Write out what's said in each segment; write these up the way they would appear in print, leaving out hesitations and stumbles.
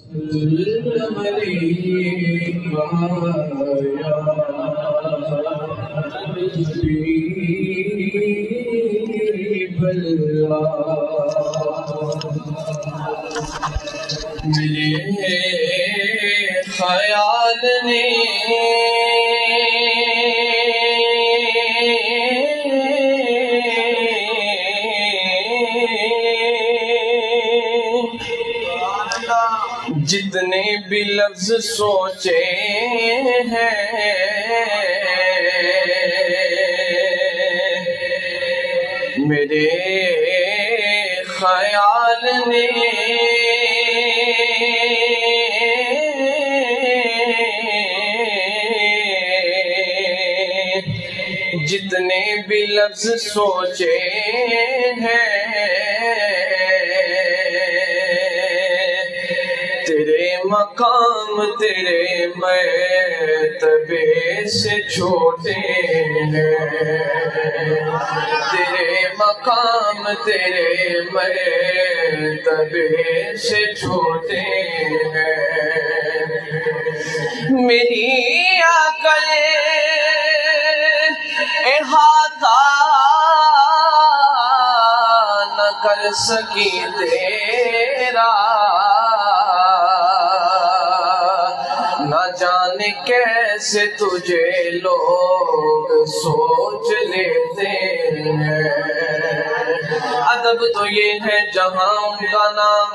سلم علیکہ یا حبیب اللہ میرے خیال نے جتنے بھی لفظ سوچے ہیں میرے خیال نے جتنے بھی لفظ سوچے ہیں تیرے مقام تیرے مرتبے سے چھوٹے ہیں تیرے مقام تیرے مرتبے سے چھوٹے ہیں میری عقل احاطہ نہ کر سکی تیرا نہ جانے کیسے تجھے لوگ سوچ لیتے ہیں ادب تو یہ ہے جہاں کا نام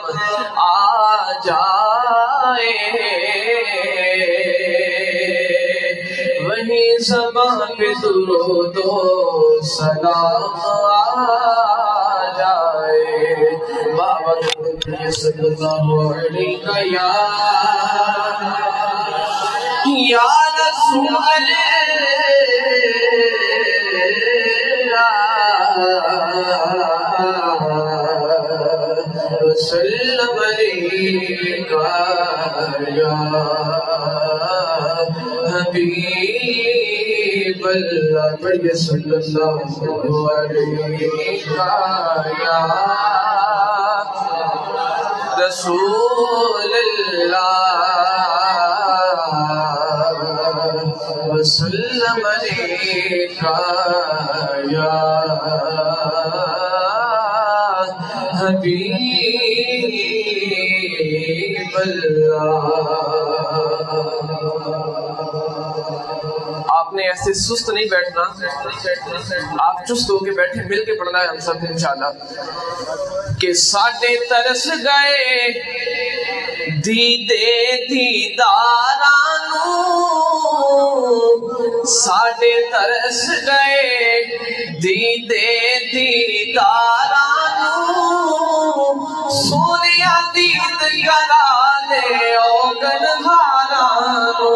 آ جائے وہیں زبان پہ درود و سلام آ جائے بابا صلی اللہ علیہ یا رسول اللہ وسلم علیکہ یا حبیب اللہ پڑھئے صلی اللہ علیہ یا رسول اللہ وسلم علیکہ یا حبیب اللہ آپ نے ایسے سست نہیں بیٹھنا آپ چست ہو کے بیٹھے مل کے پڑھنا ہے ہم سب انشاءاللہ کہ ساڈے ترس گئے دیدے دیدارانو ساڈے ترس گئے دیدے دیدارانو سونیا دید کرا دے اوگن ہارانو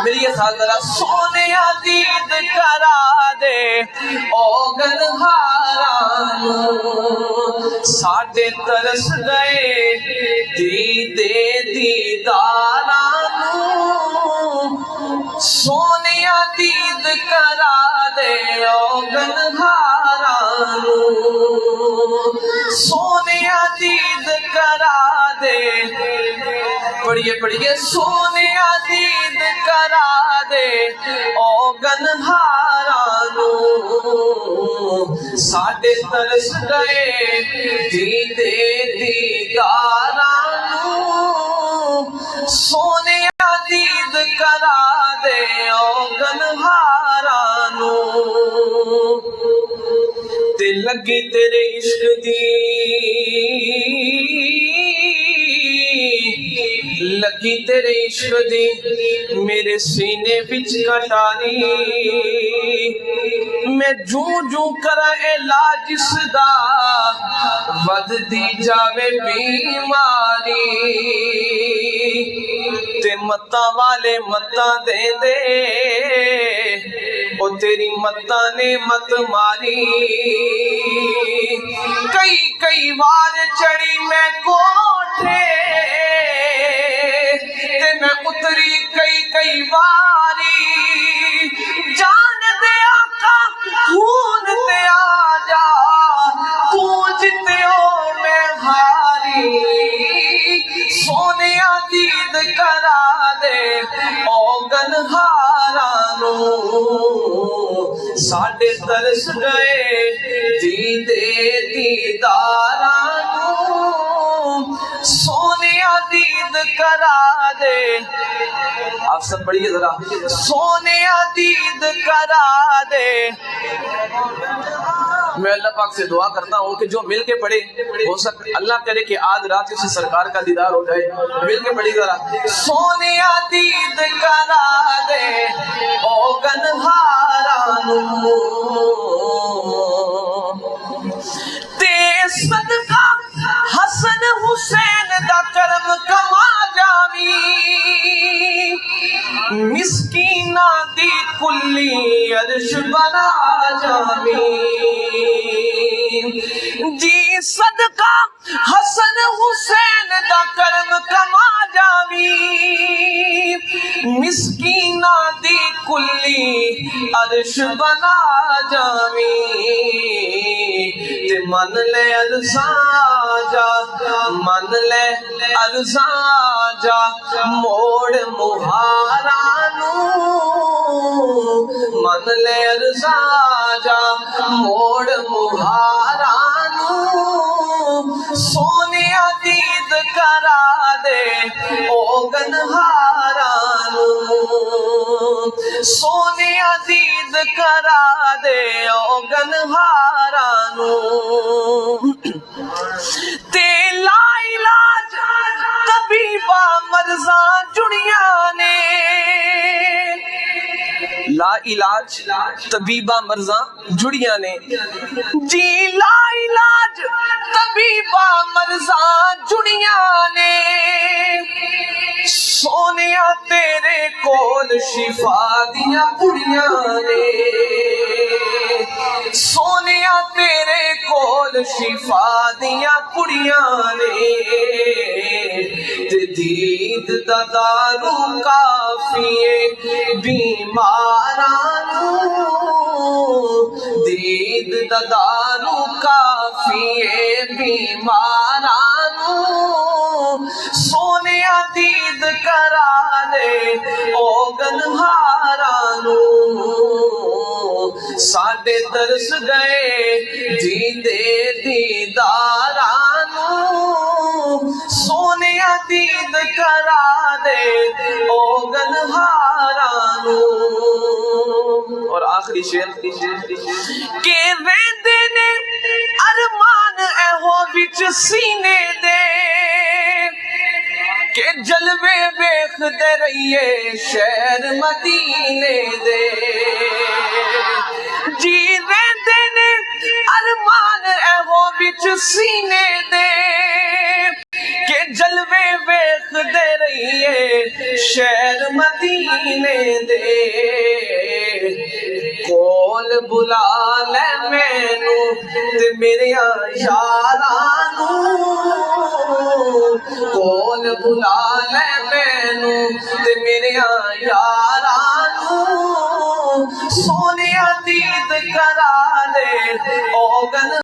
میری یہ ساتھ ذرا سونیا دید کرا دے اوگن ہارانو ساڈے ترس گئے دیدے دیدارانو سونیا دید کرا دے اوگن ہارانو سونیا دید کرا دے پڑھئے پڑھئے سونیا دید کرا دے اوگن ہارانو ساڈے ترس گئے دیدے دیدارانو سونیا دید کرا دے اوگن ہارانو تے لگی تیرے عشق دی لگی تیرے عشق دی میرے سینے بچ کٹاری میں جوں کرا علاج اس دا ود دی جاوے بیماری تے متاں والے متاں دے دے او تیری متاں نے مت ماری کئی وار چڑی میں کوٹھے تے میں اتری کئی واری جان دے آقا خون تے آجا تو جتے ہو میں ہاری ساڈے ترس گئے دیدے دیداراں نوں سونیا دید کرا دے آپ سب پڑھیے ذرا سونیا دید کرا دے میں اللہ پاک سے دعا کرتا ہوں کہ جو مل کے پڑھے ہو سکتا اللہ کرے کہ آج رات اسے سرکار کا دیدار ہو جائے مل کے پڑھی ذرا سونیا دید کرا دے او گنہارانو تے صدقہ حسن حسین دا کرم کما جاوی مسکینہ دی کلی عرش بنا جاوی جی صدقہ حسن حسین دا کرم کما جاوی مسکینہ دی کلی عرش بنا جاوی تے من لے الزاں جا من لے الزاں جا موڑ مہارانو من لے الزاں جا موڑ مہارانو سونیا دید کرا دے او گنہارانو سونیا دید کرا دے او گنہارانو تے لا علاج طبیبہ مرزاں جڑیاں نے لا علاج طبیبہ مرزاں جڑیاں نے جی لا علاج طبیبہ مرزاں جڑیاں نے سونیا تیرے کول شفا دیاں پڑیاں نے سونیا تیرے کول شفا دیاں پڑیاں نے تے دید دا دارو کافیے بیمارانو دید دا دارو کافیے بیمارانو سونیا دید کرا دے او گنہارانو ساڈے ترس گئے دیدے دیدارانو سونیا دید کرا دے او گنہارانو اور آخری شعر کہ ویندے نے ارمان ایہو وچ سینے دے کہ جلوے ویکھ دے رہیے شہر مدینے دے جی ویندے نے ارمان ایہو وچ سینے دے کہ جلوے ویکھ دے رہیے شہر مدینے دے کول بلا لے مینوں تے میرے یارانو کول بلا لے مینوں تے میرے یارانو سونیا دید کرا دے او